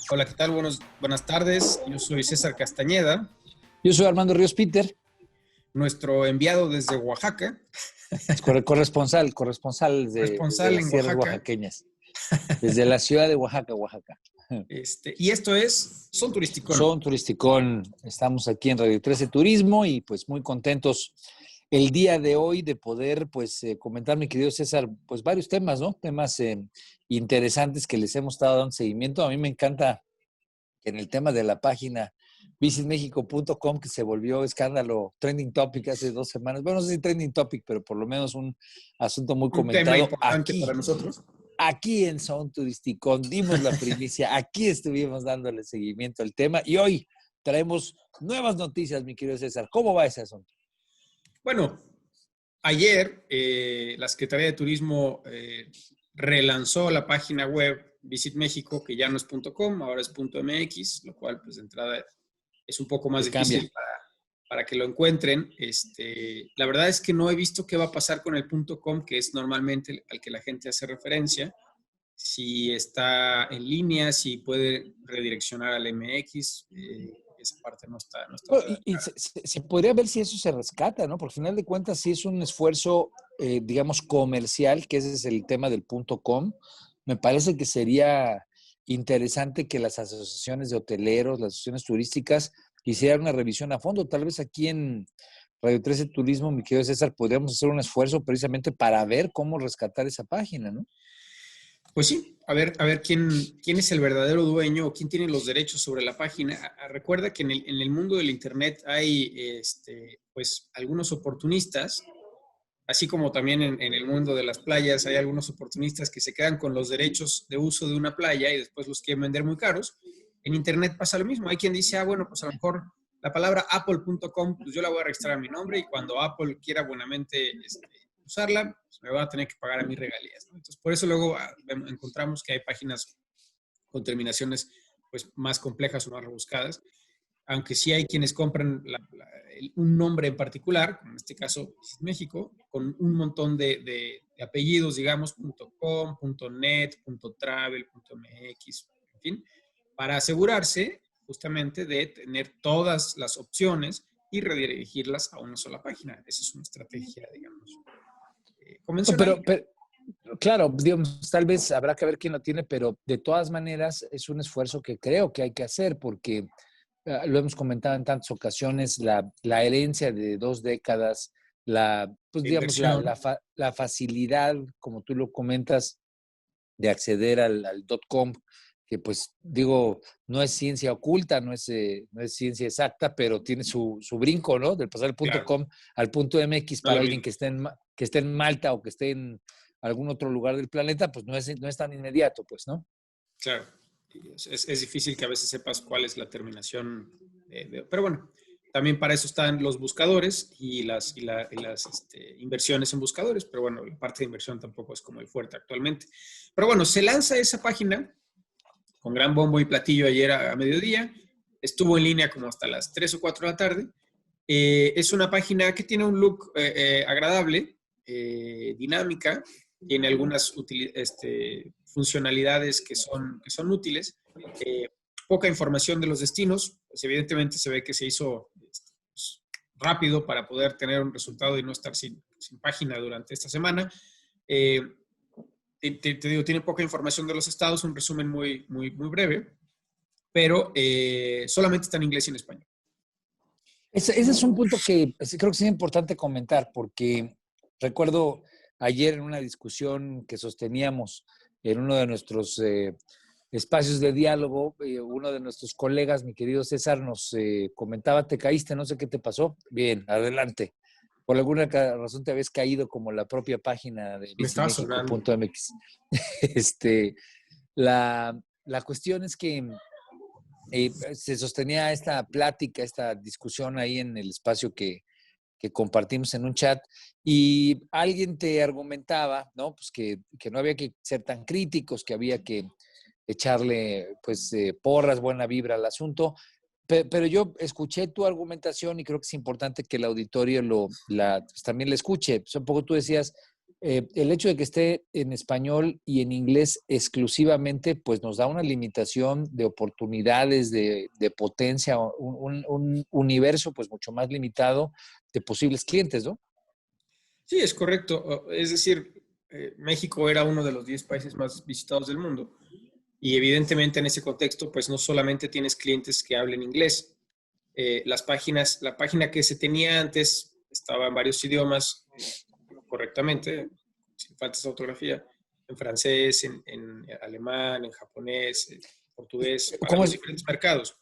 Hola, ¿qué tal? Buenas tardes. Yo soy César Castañeda, Yo soy Armando Ríos Peter, nuestro enviado desde Oaxaca, corresponsal de corresponsal las en sierras Oaxaca. oaxaqueñas, desde la ciudad de Oaxaca, Oaxaca. Y esto es Son Turisticón. Son Turisticón, estamos aquí en Radio 13 Turismo y pues muy contentos el día de hoy de poder pues comentar, mi querido César, pues varios temas, ¿no? Temas interesantes que les hemos estado dando seguimiento. A mí me encanta que en el tema de la página visitmexico.com, que se volvió escándalo, trending topic hace 2 semanas. Bueno, no sé si trending topic, pero por lo menos un asunto muy Un tema comentado. importante para nosotros. Aquí en Son Turisticón dimos la primicia, aquí estuvimos dándole seguimiento al tema y hoy traemos nuevas noticias, mi querido César. ¿Cómo va ese asunto? Bueno, ayer la Secretaría de Turismo relanzó la página web Visit México, que ya no es .com, ahora es .mx, lo cual pues de entrada es un poco más Le cambia. difícil para que lo encuentren. La verdad es que no he visto qué va a pasar con el .com, que es normalmente al que la gente hace referencia. Si está en línea, si puede redireccionar al MX, esa parte no está Bueno, todavía y clara. se podría ver si eso se rescata, ¿no? Porque al final de cuentas sí es un esfuerzo, digamos, comercial, que ese es el tema del .com. Me parece que sería interesante que las asociaciones de hoteleros, las asociaciones turísticas, hicieran una revisión a fondo. Tal vez aquí en Radio 13 Turismo, mi querido César, podríamos hacer un esfuerzo precisamente para ver cómo rescatar esa página, ¿no? Pues sí, a ver quién es el verdadero dueño o quién tiene los derechos sobre la página. Recuerda que en el mundo del Internet hay pues algunos oportunistas, así como también en el mundo de las playas hay algunos oportunistas que se quedan con los derechos de uso de una playa y después los quieren vender muy caros. En Internet pasa lo mismo. Hay quien dice, bueno, pues a lo mejor la palabra apple.com, pues yo la voy a registrar a mi nombre y cuando Apple quiera buenamente usarla, pues me va a tener que pagar a mis regalías, ¿no? Entonces, por eso luego encontramos que hay páginas con terminaciones pues más complejas o más rebuscadas, aunque sí hay quienes compran un nombre en particular, como en este caso México, con un montón de apellidos, digamos, .com, .net, .travel, .mx, en fin, para asegurarse justamente de tener todas las opciones y redirigirlas a una sola página. Esa es una estrategia, digamos, convencional. Pero, claro, digamos, tal vez habrá que ver quién lo tiene, pero de todas maneras es un esfuerzo que creo que hay que hacer porque lo hemos comentado en tantas ocasiones, la herencia de 2 décadas, pues De digamos, inversión. la facilidad, como tú lo comentas, de acceder al .com, que pues digo, no es ciencia oculta, no es ciencia exacta, pero tiene su brinco, ¿no? Del pasar del Claro, .com al .mx no es para lo alguien mismo. que esté en Malta o que esté en algún otro lugar del planeta, pues no es tan inmediato, pues, ¿no? Claro, es difícil que a veces sepas cuál es la terminación. Pero bueno, también para eso están los buscadores y las inversiones en buscadores. Pero bueno, la parte de inversión tampoco es como el fuerte actualmente. Pero bueno, se lanza esa página con gran bombo y platillo ayer a mediodía. Estuvo en línea como hasta las 3 o 4 de la tarde. Es una página que tiene un look agradable, dinámica, tiene algunas funcionalidades que son útiles, poca información de los destinos, pues evidentemente se ve que se hizo pues, rápido para poder tener un resultado y no estar sin página durante esta semana. Te digo, tiene poca información de los estados, un resumen muy, muy, muy breve, pero solamente está en inglés y en español. Ese es un punto que creo que es importante comentar, porque recuerdo ayer en una discusión que sosteníamos en uno de nuestros espacios de diálogo, uno de nuestros colegas, mi querido César, nos comentaba, te caíste, no sé qué te pasó. Bien, adelante. Por alguna razón te habías caído como la propia página de Me estaba sonando. visitmexico.mx. Este, la cuestión es que se sostenía esta plática, esta discusión ahí en el espacio que compartimos en un chat y alguien te argumentaba, ¿no? Pues que no había que ser tan críticos, que había que echarle, pues, porras, buena vibra al asunto. Pero yo escuché tu argumentación y creo que es importante que el auditorio pues, también la escuche. Pues, un poco tú decías, el hecho de que esté en español y en inglés exclusivamente, pues nos da una limitación de oportunidades, de potencia, un universo pues mucho más limitado de posibles clientes, ¿no? Sí, es correcto. Es decir, México era uno de los 10 países más visitados del mundo. Y evidentemente en ese contexto, pues no solamente tienes clientes que hablen inglés. La página que se tenía antes estaba en varios idiomas correctamente, sin faltas de ortografía, en francés, en alemán, en japonés, en portugués, para ¿Cómo los es? diferentes mercados.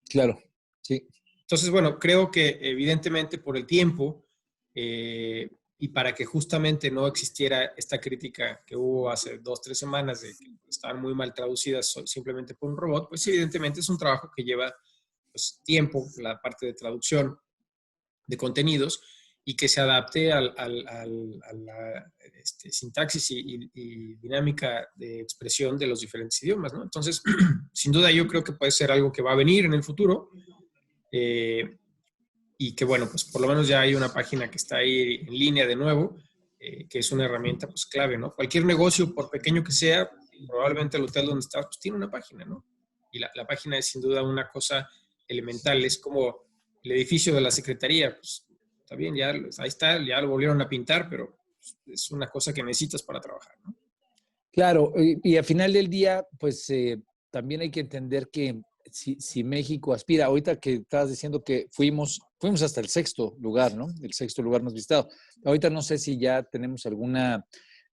Claro, sí. Entonces, bueno, creo que evidentemente por el tiempo eh, y para que justamente no existiera esta crítica que hubo hace 2, 3 semanas de que estaban muy mal traducidas simplemente por un robot, pues evidentemente es un trabajo que lleva pues, tiempo, la parte de traducción de contenidos y que se adapte a la sintaxis y dinámica de expresión de los diferentes idiomas, ¿no? Entonces, sin duda yo creo que puede ser algo que va a venir en el futuro. Eh, y que bueno, pues por lo menos ya hay una página que está ahí en línea de nuevo, que es una herramienta pues clave, ¿no? Cualquier negocio, por pequeño que sea, probablemente el hotel donde estás, pues tiene una página, ¿no? Y la página es sin duda una cosa elemental, es como el edificio de la secretaría, pues está bien, ya ahí está, ya lo volvieron a pintar, pero pues, es una cosa que necesitas para trabajar, ¿no? Claro, y al final del día, pues también hay que entender que si México aspira, ahorita que estabas diciendo que fuimos hasta el sexto lugar, ¿no? El sexto lugar más visitado. Ahorita no sé si ya tenemos alguna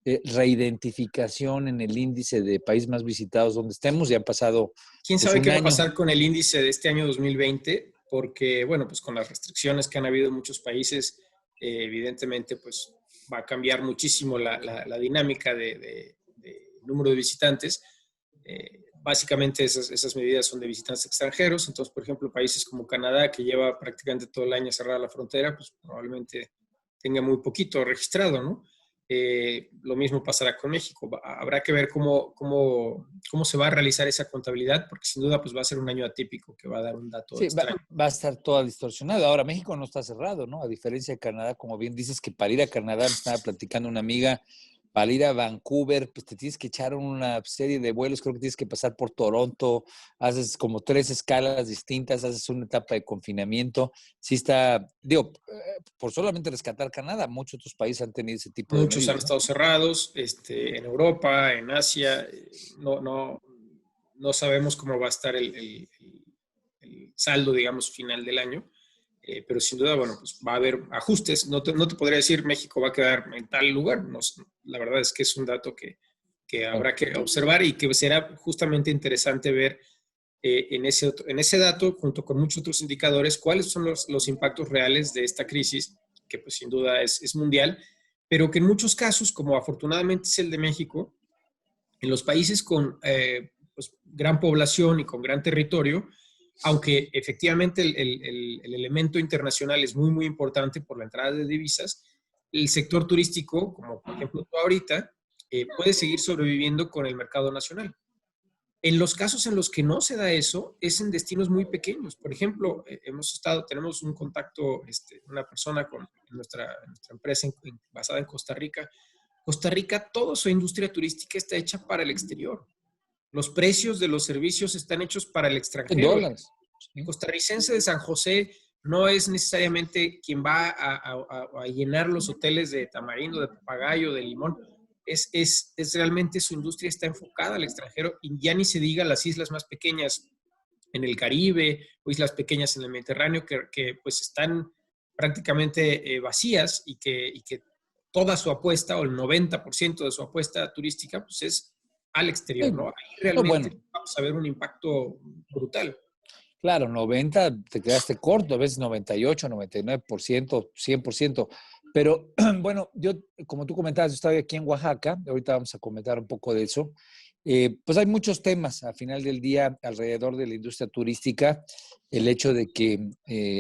reidentificación en el índice de país más visitados donde estemos, ya han pasado ¿Quién pues sabe un qué va a año. pasar con el índice de este año 2020? Porque, bueno, pues con las restricciones que han habido en muchos países, evidentemente, pues va a cambiar muchísimo la dinámica de número de visitantes. Básicamente esas medidas son de visitantes extranjeros. Entonces, por ejemplo, países como Canadá, que lleva prácticamente todo el año cerrada la frontera, pues probablemente tenga muy poquito registrado, ¿no? Lo mismo pasará con México. Habrá que ver cómo se va a realizar esa contabilidad, porque sin duda pues, va a ser un año atípico que va a dar un dato Sí, extraño. va a estar todo distorsionado. Ahora, México no está cerrado, ¿no? A diferencia de Canadá, como bien dices, que para ir a Canadá, me estaba platicando una amiga, para ir a Vancouver, pues te tienes que echar una serie de vuelos, creo que tienes que pasar por Toronto, haces como 3 escalas distintas, haces una etapa de confinamiento. Sí está, digo, por solamente rescatar Canadá, muchos otros países han tenido ese tipo de Muchos han medidas, ¿no? estado cerrados, en Europa, en Asia, no sabemos cómo va a estar el saldo, digamos, final del año. Pero sin duda, bueno, pues va a haber ajustes. No te podría decir México va a quedar en tal lugar. No, la verdad es que es un dato que Claro. habrá que observar y que será justamente interesante ver en ese dato, junto con muchos otros indicadores, cuáles son los impactos reales de esta crisis, que pues sin duda es mundial, pero que en muchos casos, como afortunadamente es el de México, en los países con pues, gran población y con gran territorio, aunque efectivamente el elemento internacional es muy, muy importante por la entrada de divisas, el sector turístico, como por ejemplo tú ahorita, puede seguir sobreviviendo con el mercado nacional. En los casos en los que no se da eso, es en destinos muy pequeños. Por ejemplo, tenemos un contacto, una persona con nuestra empresa basada en Costa Rica. Costa Rica, toda su industria turística está hecha para el exterior. Los precios de los servicios están hechos para el En extranjero. dólares. El Sí. costarricense de San José no es necesariamente quien va a llenar los hoteles de tamarindo, de papagayo, de limón. Es realmente su industria está enfocada al extranjero y ya ni se diga las islas más pequeñas en el Caribe o islas pequeñas en el Mediterráneo que pues están prácticamente vacías y que toda su apuesta o el 90% de su apuesta turística pues es al exterior, ¿no? Ahí No, bueno, realmente vamos a ver un impacto brutal. claro, 90 te quedaste corto, a veces 98, 99%, 100%. Pero bueno, yo, como tú comentabas, yo estaba aquí en Oaxaca, ahorita vamos a comentar un poco de eso. Pues hay muchos temas al final del día alrededor de la industria turística. El hecho de que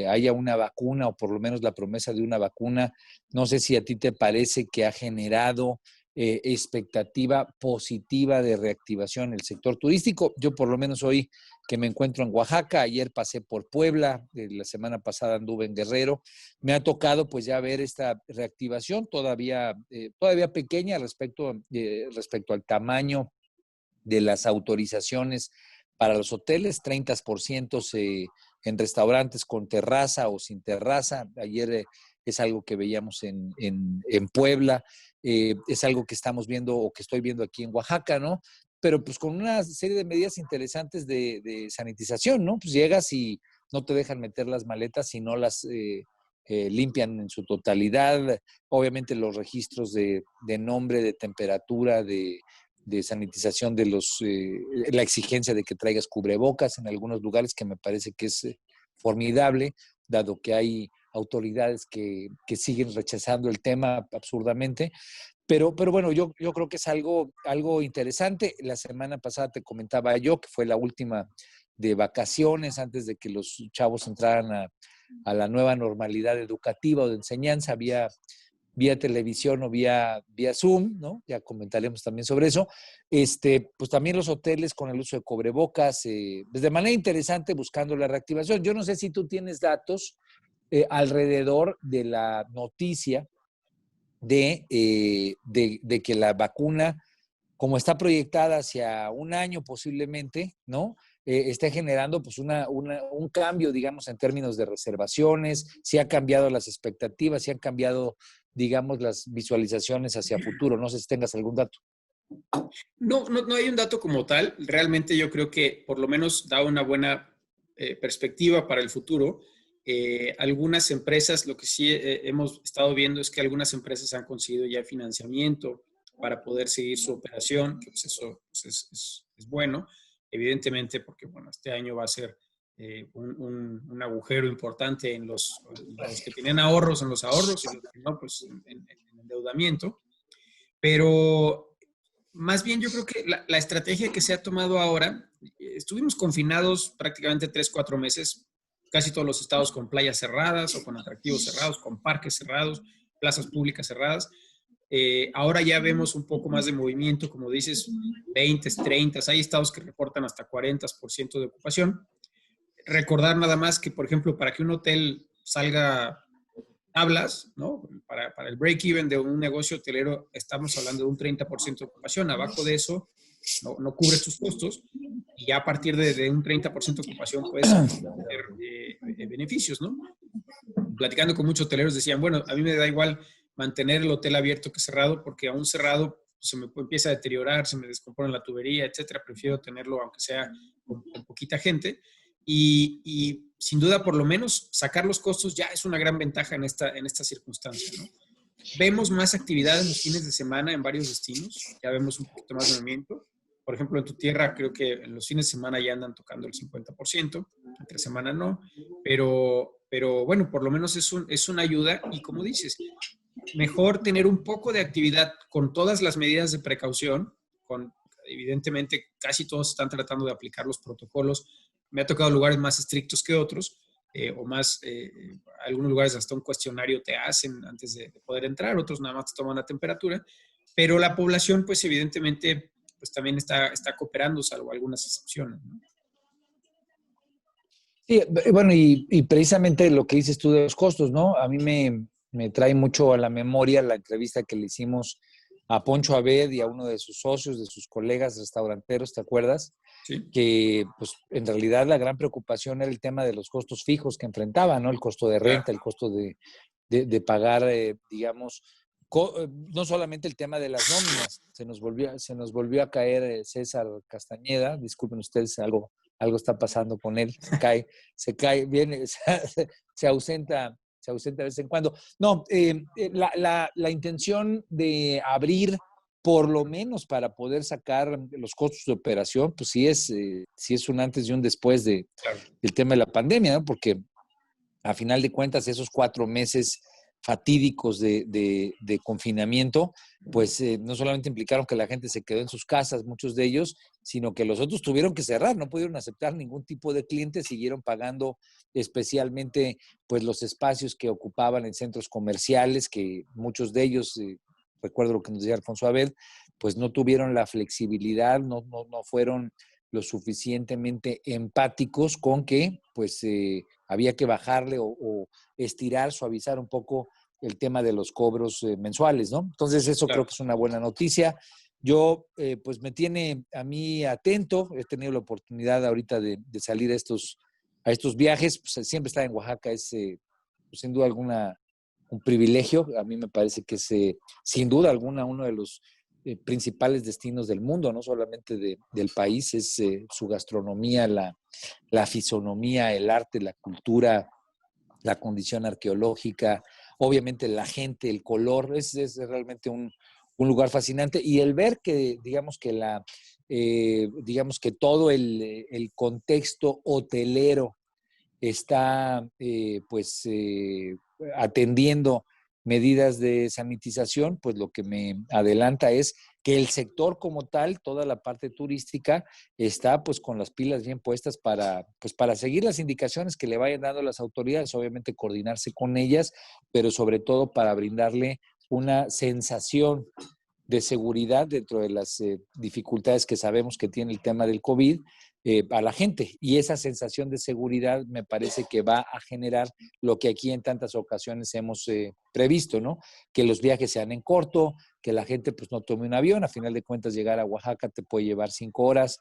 haya una vacuna o por lo menos la promesa de una vacuna, no sé si a ti te parece que ha generado expectativa positiva de reactivación en el sector turístico. Yo por lo menos hoy que me encuentro en Oaxaca, ayer pasé por Puebla, la semana pasada anduve en Guerrero, me ha tocado pues ya ver esta reactivación todavía pequeña respecto al tamaño de las autorizaciones para los hoteles, 30% en restaurantes con terraza o sin terraza. Ayer es algo que veíamos en Puebla, es algo que estamos viendo o que estoy viendo aquí en Oaxaca, ¿no? Pero pues con una serie de medidas interesantes de sanitización, ¿no? Pues llegas y no te dejan meter las maletas si no las limpian en su totalidad. Obviamente los registros de nombre, de temperatura, de sanitización la exigencia de que traigas cubrebocas en algunos lugares, que me parece que es formidable, dado que hay autoridades que siguen rechazando el tema absurdamente. Pero bueno, yo creo que es algo interesante. La semana pasada te comentaba yo que fue la última de vacaciones antes de que los chavos entraran a la nueva normalidad educativa o de enseñanza, vía televisión o vía Zoom, ¿no? Ya comentaremos también sobre eso. Pues también los hoteles con el uso de cubrebocas, pues de manera interesante buscando la reactivación. Yo no sé si tú tienes datos alrededor de la noticia de que la vacuna, como está proyectada hacia un año posiblemente, ¿no? Está generando pues un cambio, digamos, en términos de reservaciones, si ha cambiado las expectativas, si han cambiado, digamos, las visualizaciones hacia futuro. No sé si tengas algún dato. No hay un dato como tal. Realmente yo creo que por lo menos da una buena perspectiva para el futuro. Algunas empresas, lo que sí hemos estado viendo es que algunas empresas han conseguido ya financiamiento para poder seguir su operación, que pues eso pues es bueno, evidentemente, porque bueno, este año va a ser un agujero importante en los que tienen ahorros, en los ahorros, y los que no, pues en endeudamiento. Pero más bien yo creo que la estrategia que se ha tomado ahora, estuvimos confinados prácticamente 3, 4 meses, casi todos los estados con playas cerradas o con atractivos cerrados, con parques cerrados, plazas públicas cerradas. Ahora ya vemos un poco más de movimiento, como dices, 20, 30, hay estados que reportan hasta 40% de ocupación. Recordar nada más que, por ejemplo, para que un hotel salga tablas, ¿no? Para el break-even de un negocio hotelero estamos hablando de un 30% de ocupación. Abajo de eso no cubres tus costos y ya a partir de un 30% de ocupación puedes tener beneficios, ¿no? Platicando con muchos hoteleros decían, bueno, a mí me da igual mantener el hotel abierto que cerrado porque aún cerrado se me empieza a deteriorar, se me descompone la tubería, etcétera. Prefiero tenerlo aunque sea con poquita gente. Y sin duda, por lo menos, sacar los costos ya es una gran ventaja en esta circunstancia, ¿no? Vemos más actividad en los fines de semana en varios destinos, ya vemos un poquito más de movimiento. Por ejemplo, en tu tierra creo que en los fines de semana ya andan tocando el 50%, entre semana no, pero bueno, por lo menos es una ayuda y como dices, mejor tener un poco de actividad con todas las medidas de precaución, evidentemente casi todos están tratando de aplicar los protocolos. Me ha tocado lugares más estrictos que otros, o más, algunos lugares hasta un cuestionario te hacen antes de poder entrar, otros nada más te toman la temperatura, pero la población pues evidentemente pues también está cooperando, salvo algunas excepciones, ¿no? Sí, bueno, y precisamente lo que dices tú de los costos, ¿no? A mí me trae mucho a la memoria la entrevista que le hicimos a Poncho Abed y a uno de sus socios, de sus colegas restauranteros, ¿te acuerdas? Sí. Que pues en realidad la gran preocupación era el tema de los costos fijos que enfrentaban, ¿no? El costo de renta, el costo de pagar, digamos, no solamente el tema de las nóminas, se nos volvió a caer César Castañeda, disculpen ustedes, algo está pasando con él, viene, se ausenta de vez en cuando. No, la intención de abrir por lo menos para poder sacar los costos de operación, pues sí es un antes y un después del tema de la pandemia, ¿no? Porque a final de cuentas esos 4 meses fatídicos de confinamiento, pues no solamente implicaron que la gente se quedó en sus casas, muchos de ellos, sino que los otros tuvieron que cerrar, no pudieron aceptar ningún tipo de cliente, siguieron pagando especialmente pues los espacios que ocupaban en centros comerciales, que muchos de ellos recuerdo lo que nos decía Alfonso Abed, pues no tuvieron la flexibilidad, no fueron lo suficientemente empáticos con que pues había que bajarle o estirar, suavizar un poco el tema de los cobros mensuales, ¿no? Entonces eso Claro. creo que es una buena noticia. Yo, pues me tiene a mí atento, he tenido la oportunidad ahorita de salir a estos viajes, pues siempre estar en Oaxaca es pues, sin duda alguna un privilegio, a mí me parece que es sin duda alguna uno de los principales destinos del mundo, no solamente del país, es su gastronomía, la fisonomía, el arte, la cultura, la condición arqueológica, obviamente la gente, el color, es realmente un lugar fascinante. Y el ver que, digamos que todo el contexto hotelero está atendiendo medidas de sanitización, pues lo que me adelanta es que el sector como tal, toda la parte turística, está pues con las pilas bien puestas para seguir las indicaciones que le vayan dando las autoridades, obviamente coordinarse con ellas, pero sobre todo para brindarle una sensación de seguridad dentro de las dificultades que sabemos que tiene el tema del COVID a la gente. Y esa sensación de seguridad me parece que va a generar lo que aquí en tantas ocasiones hemos previsto, ¿no? Que los viajes sean en corto, que la gente pues no tome un avión. A final de cuentas, llegar a Oaxaca te puede llevar 5 horas.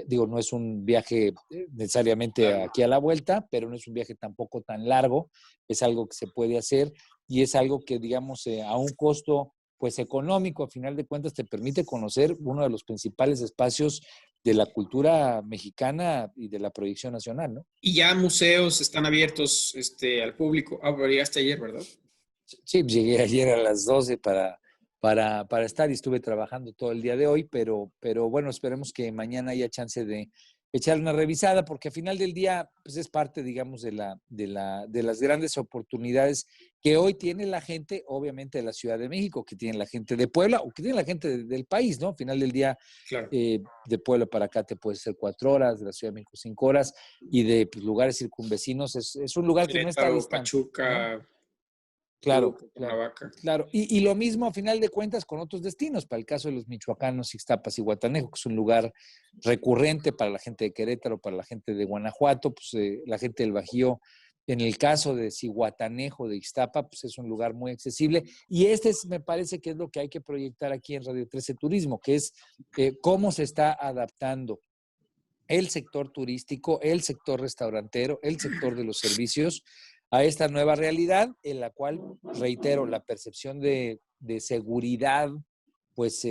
Digo, no es un viaje necesariamente aquí a la vuelta, pero no es un viaje tampoco tan largo. Es algo que se puede hacer y es algo que, digamos, a un costo pues económico, a final de cuentas, te permite conocer uno de los principales espacios de la cultura mexicana y de la proyección nacional, ¿no? Y ya museos están abiertos al público. Ah, pero llegaste ayer, ¿verdad? Sí, llegué ayer a las 12 para estar y estuve trabajando todo el día de hoy, pero bueno, esperemos que mañana haya chance de echar una revisada, porque al final del día pues es parte, digamos, de las grandes oportunidades que hoy tiene la gente, obviamente, de la Ciudad de México, que tiene la gente de Puebla o que tiene la gente del país, ¿no? Al final del día, Claro. de Puebla para acá te puede ser 4 horas, de la Ciudad de México 5 horas, y de pues, lugares circunvecinos es un lugar que no está Querétaro, distante, ¿no? Pachuca, Claro, claro, Cuernavaca. claro. Y lo mismo a final de cuentas con otros destinos, para el caso de los michoacanos, Ixtapas y Guatanejo, que es un lugar recurrente para la gente de Querétaro, para la gente de Guanajuato, pues la gente del Bajío. En el caso de Zihuatanejo, de Ixtapa, pues es un lugar muy accesible. Y me parece que es lo que hay que proyectar aquí en Radio 13 Turismo, que es cómo se está adaptando el sector turístico, el sector restaurantero, el sector de los servicios a esta nueva realidad en la cual, reitero, la percepción de seguridad pues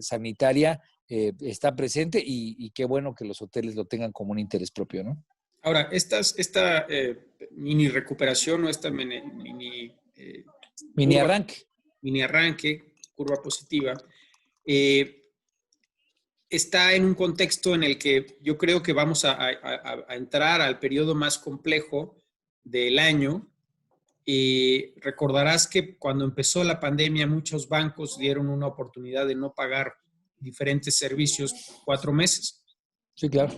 sanitaria está presente y qué bueno que los hoteles lo tengan como un interés propio, ¿no? Ahora, esta mini recuperación o esta Mini curva, arranque. mini arranque, curva positiva, eh, está en un contexto en el que yo creo que vamos a entrar al periodo más complejo del año. Recordarás que cuando empezó la pandemia muchos bancos dieron una oportunidad de no pagar diferentes servicios por 4 meses, Sí, claro.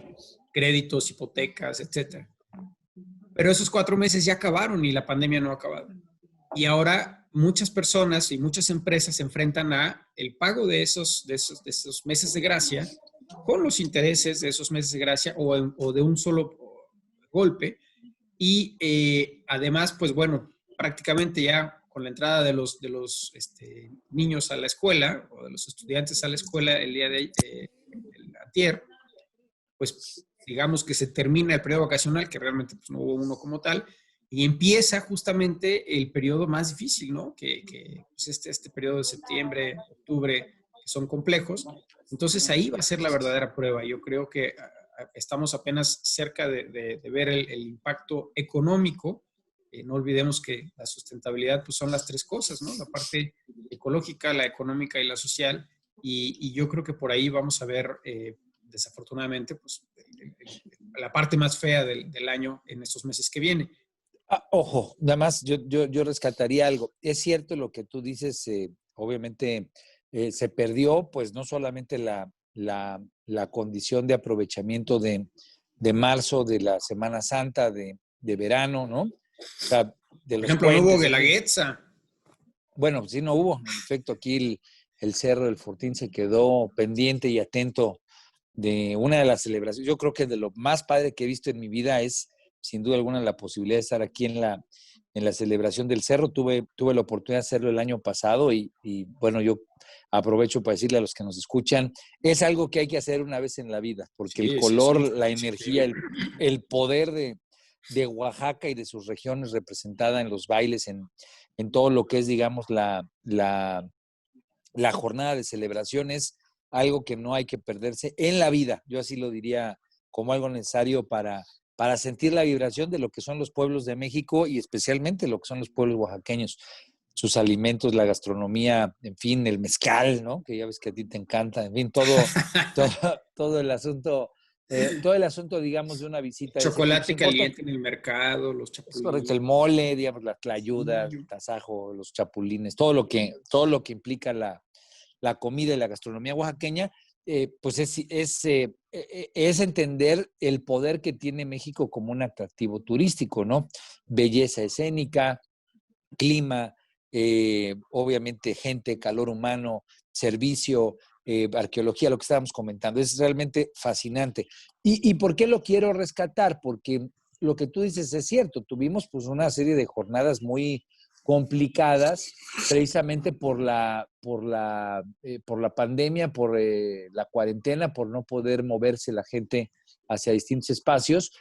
créditos, hipotecas, etcétera. Pero esos 4 meses ya acabaron y la pandemia no ha acabado. Y ahora muchas personas y muchas empresas se enfrentan a el pago de esos meses de gracia con los intereses de esos meses de gracia o de un solo golpe. Y además, pues bueno, prácticamente ya con la entrada de los niños a la escuela o de los estudiantes a la escuela el día de antier, pues digamos que se termina el periodo vacacional, que realmente pues, no hubo uno como tal, y empieza justamente el periodo más difícil, ¿no? Que pues este periodo de septiembre, octubre, que son complejos. Entonces ahí va a ser la verdadera prueba. Yo creo que estamos apenas cerca de ver el impacto económico. No olvidemos que la sustentabilidad pues, son las tres cosas, ¿no? La parte ecológica, la económica y la social. Y yo creo que por ahí vamos a ver, desafortunadamente, pues, la parte más fea del año en estos meses que vienen. Ojo, nada más yo rescataría algo. Es cierto lo que tú dices, obviamente se perdió, pues no solamente la condición de aprovechamiento de marzo, de la Semana Santa, de verano, ¿no? O sea, de Por los ejemplo, no hubo puentes, en fin. Guelaguetza. bueno, sí no hubo. En efecto, aquí el Cerro del Fortín se quedó pendiente y atento de una de las celebraciones. Yo creo que de lo más padre que he visto en mi vida es, sin duda alguna, la posibilidad de estar aquí en la celebración del Cerro. Tuve la oportunidad de hacerlo el año pasado y bueno, yo aprovecho para decirle a los que nos escuchan, es algo que hay que hacer una vez en la vida, porque el Sí, sí, es color, una la experiencia energía, increíble. el poder de Oaxaca y de sus regiones representada en los bailes, en todo lo que es, digamos, la jornada de celebración es algo que no hay que perderse en la vida. Yo así lo diría como algo necesario para sentir la vibración de lo que son los pueblos de México y especialmente lo que son los pueblos oaxaqueños. Sus alimentos, la gastronomía, en fin, el mezcal, ¿no? Que ya ves que a ti te encanta, en fin, todo, todo todo el asunto, digamos, de una visita de ese tipo. Se Chocolate importa, caliente en el mercado, los es correcto, el chapulines. mole, digamos, las tlayudas, Sí. el tasajo, los chapulines, todo lo que implica la comida y la gastronomía oaxaqueña, pues es entender el poder que tiene México como un atractivo turístico, ¿no? Belleza escénica, clima, obviamente gente, calor humano, servicio, arqueología, lo que estábamos comentando. Es realmente fascinante. ¿Y por qué lo quiero rescatar? Porque lo que tú dices es cierto. Tuvimos pues una serie de jornadas muy complicadas precisamente por la pandemia, por la cuarentena, por no poder moverse la gente hacia distintos espacios,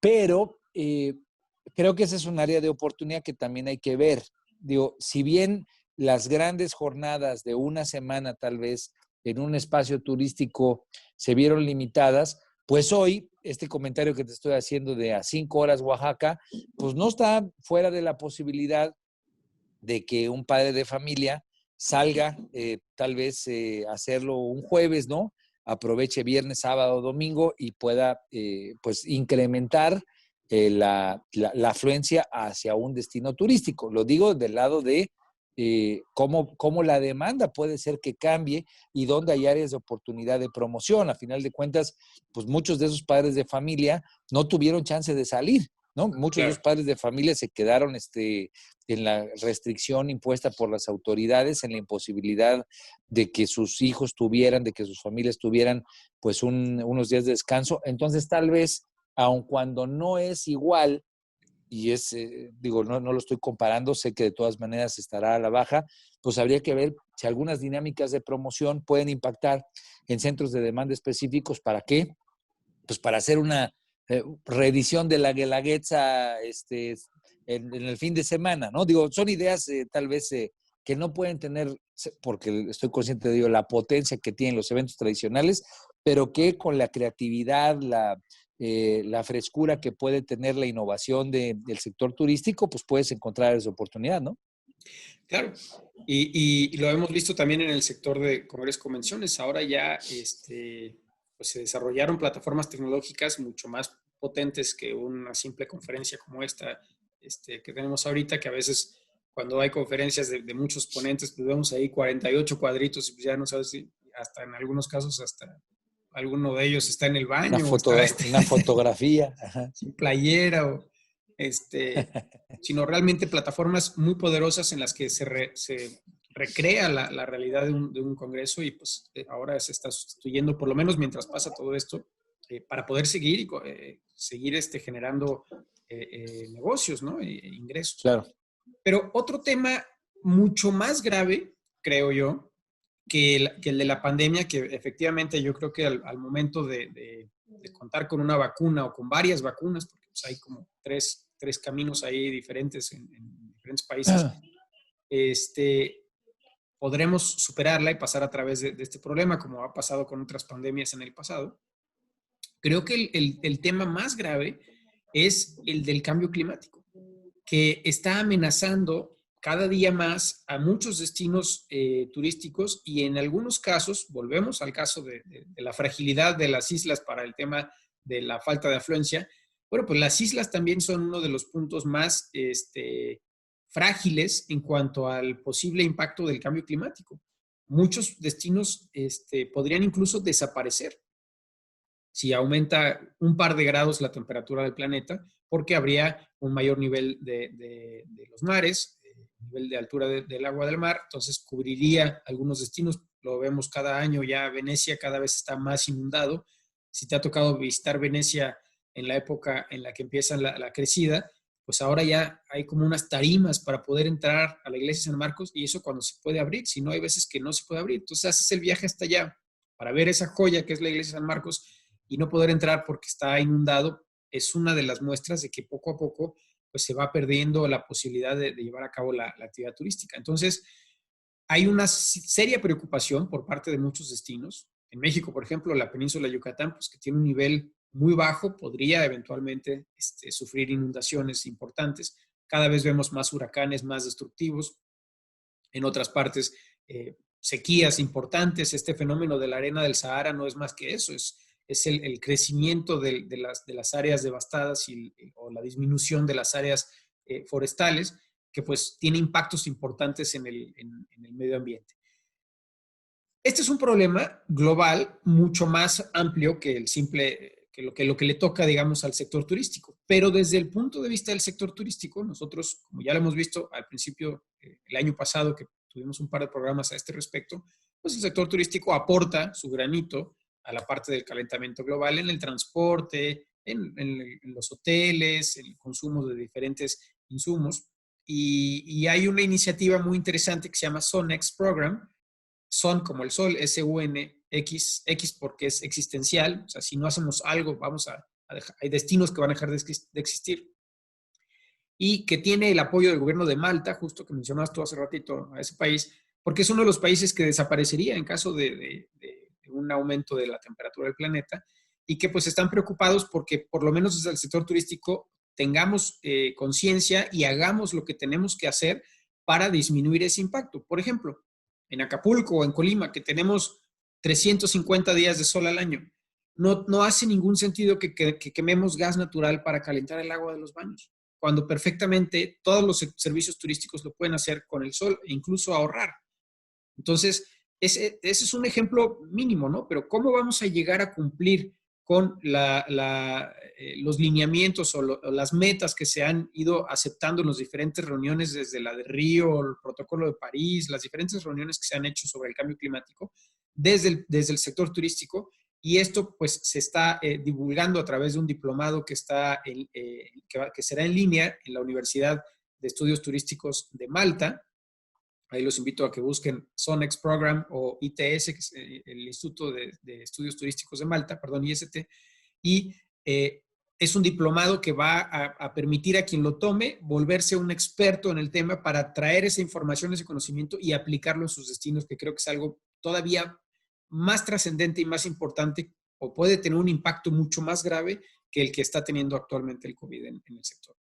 pero creo que ese es un área de oportunidad que también hay que ver. Digo, si bien las grandes jornadas de una semana tal vez en un espacio turístico se vieron limitadas, pues hoy este comentario que te estoy haciendo de a 5 horas Oaxaca, pues no está fuera de la posibilidad de que un padre de familia salga, tal vez hacerlo un jueves, ¿no? Aproveche viernes, sábado, domingo y pueda, pues, incrementar la afluencia hacia un destino turístico. Lo digo del lado de cómo la demanda puede ser que cambie y dónde hay áreas de oportunidad de promoción. A final de cuentas, pues muchos de esos padres de familia no tuvieron chance de salir, ¿no? Muchos de Claro. esos padres de familia se quedaron en la restricción impuesta por las autoridades, en la imposibilidad de que sus hijos tuvieran, de que sus familias tuvieran pues unos días de descanso. Entonces tal vez, aun cuando no es igual, y digo, no lo estoy comparando, sé que de todas maneras estará a la baja, pues habría que ver si algunas dinámicas de promoción pueden impactar en centros de demanda específicos. ¿Para qué? Pues para hacer una reedición de la Guelaguetza en el fin de semana, ¿no? Digo, son ideas tal vez que no pueden tener, porque estoy consciente de ello, la potencia que tienen los eventos tradicionales, pero que con la creatividad, la frescura que puede tener la innovación del sector turístico, pues puedes encontrar esa oportunidad, ¿no? Claro. Y lo hemos visto también en el sector de congresos convenciones. Ahora ya pues se desarrollaron plataformas tecnológicas mucho más potentes que una simple conferencia como esta que tenemos ahorita, que a veces cuando hay conferencias de muchos ponentes, pues vemos ahí 48 cuadritos y pues ya no sabes si hasta en algunos casos hasta alguno de ellos está en el baño o está Una fotografía. Ajá. sin playera o sino realmente plataformas muy poderosas en las que se recrea la realidad de un congreso y pues ahora se está sustituyendo, por lo menos mientras pasa todo esto, para poder seguir y seguir generando negocios, ¿no? Ingresos. Claro. Pero otro tema mucho más grave, creo yo, que el de la pandemia, que efectivamente yo creo que al momento de contar con una vacuna o con varias vacunas, porque pues, hay como tres caminos ahí diferentes en diferentes países, podremos superarla y pasar a través de este problema, como ha pasado con otras pandemias en el pasado. Creo que el tema más grave es el del cambio climático, que está amenazando cada día más a muchos destinos turísticos y en algunos casos, volvemos al caso de la fragilidad de las islas para el tema de la falta de afluencia. Bueno, pues las islas también son uno de los puntos más frágiles en cuanto al posible impacto del cambio climático. Muchos destinos podrían incluso desaparecer si aumenta un par de grados la temperatura del planeta, porque habría un mayor nivel de los mares, nivel de altura del agua del mar, entonces cubriría algunos destinos. Lo vemos cada año, ya Venecia cada vez está más inundado. Si te ha tocado visitar Venecia en la época en la que empieza la crecida, pues ahora ya hay como unas tarimas para poder entrar a la iglesia de San Marcos, y eso cuando se puede abrir, si no hay veces que no se puede abrir. Entonces haces el viaje hasta allá para ver esa joya que es la iglesia de San Marcos y no poder entrar porque está inundado. Es una de las muestras de que poco a poco pues se va perdiendo la posibilidad de llevar a cabo la actividad turística. Entonces, hay una seria preocupación por parte de muchos destinos. En México, por ejemplo, la península de Yucatán, pues que tiene un nivel muy bajo, podría eventualmente sufrir inundaciones importantes. Cada vez vemos más huracanes, más destructivos. En otras partes, sequías importantes. Este fenómeno de la arena del Sahara no es más que eso, es el crecimiento de las áreas devastadas o la disminución de las áreas forestales, que pues tiene impactos importantes en el medio ambiente. Este es un problema global mucho más amplio que el simple, que lo que le toca, digamos, al sector turístico. Pero desde el punto de vista del sector turístico, nosotros, como ya lo hemos visto al principio, el año pasado, que tuvimos un par de programas a este respecto, pues el sector turístico aporta su granito a la parte del calentamiento global en el transporte, en los hoteles, en el consumo de diferentes insumos. Y hay una iniciativa muy interesante que se llama SunX Program. Sun como el sol, S-U-N-X, X porque es existencial. O sea, si no hacemos algo, vamos a dejar, hay destinos que van a dejar de existir. Y que tiene el apoyo del gobierno de Malta, justo que mencionaste tú hace ratito a ese país, porque es uno de los países que desaparecería en caso de un aumento de la temperatura del planeta, y que pues están preocupados porque por lo menos desde el sector turístico tengamos conciencia y hagamos lo que tenemos que hacer para disminuir ese impacto. Por ejemplo, en Acapulco o en Colima, que tenemos 350 días de sol al año, no hace ningún sentido que quememos gas natural para calentar el agua de los baños, cuando perfectamente todos los servicios turísticos lo pueden hacer con el sol e incluso ahorrar. Entonces, ese es un ejemplo mínimo, ¿no? Pero ¿cómo vamos a llegar a cumplir con los lineamientos o las metas que se han ido aceptando en las diferentes reuniones, desde la de Río, el protocolo de París, las diferentes reuniones que se han hecho sobre el cambio climático desde el sector turístico? Y esto pues se está divulgando a través de un diplomado que será en línea en la Universidad de Estudios Turísticos de Malta. Ahí los invito a que busquen SunX Program o ITS, que es el Instituto de Estudios Turísticos de Malta, perdón, IST. Y es un diplomado que va a permitir a quien lo tome volverse un experto en el tema para traer esa información, ese conocimiento y aplicarlo en sus destinos, que creo que es algo todavía más trascendente y más importante, o puede tener un impacto mucho más grave que el que está teniendo actualmente el COVID en el sector.